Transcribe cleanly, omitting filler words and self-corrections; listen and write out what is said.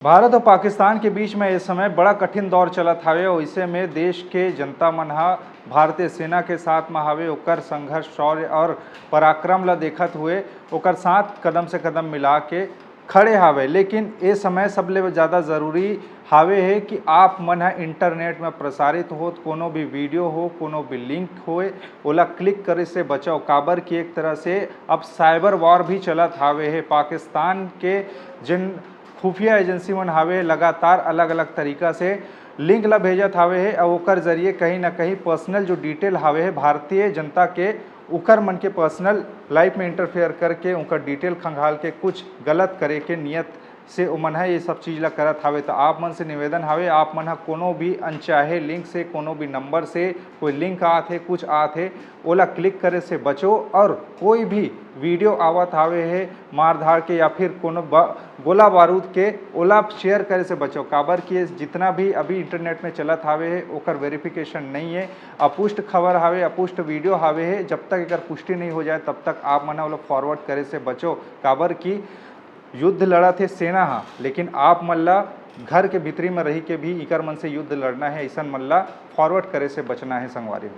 भारत और पाकिस्तान के बीच में इस समय बड़ा कठिन दौर चलत हवे और इसे में देश के जनता मन ह भारतीय सेना के साथ में हवे ओकर संघर्ष शौर्य और पराक्रम ला देखत हुए ओकर साथ कदम से कदम मिला के खड़े हावे। लेकिन ए समय सबले ज़्यादा ज़रूरी हावे है कि आप मन ह इंटरनेट में प्रसारित होत कोनो भी वीडियो हो, कोनो भी लिंक होए ओला क्लिक करे से बचाओ। काबर कि एक तरह से अब साइबर वॉर भी चलत हावे है। पाकिस्तान के जिन खुफिया एजेंसी मन हावे लगातार अलग अलग तरीका से लिंक ला भेजत हावे है और ओकर जरिए कहीं ना कहीं पर्सनल जो डिटेल हावे है भारतीय जनता के उकर मन के पर्सनल लाइफ में इंटरफेयर करके उनकर डिटेल खंगाल के कुछ गलत करे के नियत से ओमन है ये सब चीज़ ला करत हावे। तो आप मन से निवेदन हावे आप मन ह कोनो भी अनचाहे लिंक से कोनो भी नंबर से कोई लिंक आत है कुछ आत है ओला क्लिक करे से बचो। और कोई भी वीडियो आवत हावे है मार धाड़ के या फिर कोनो गोला बारूद के ओला शेयर करे से बचो। काबर कि जितना भी अभी इंटरनेट में चलत हावे है ओकर वेरिफिकेशन नहीं है, अपुष्ट खबर हावे, अपुष्ट वीडियो हावे है। जब तक एकर पुष्टि नहीं हो जाए तब तक आप मन ओला फॉरवर्ड करे से बचो। काबर कि युद्ध लड़त है सेना हा, लेकिन आप मन ला घर के भीतरी में रही के भी इकर मन से युद्ध लड़ना है। ऐसा मन ला फॉरवर्ड करे से बचना है संगवारी।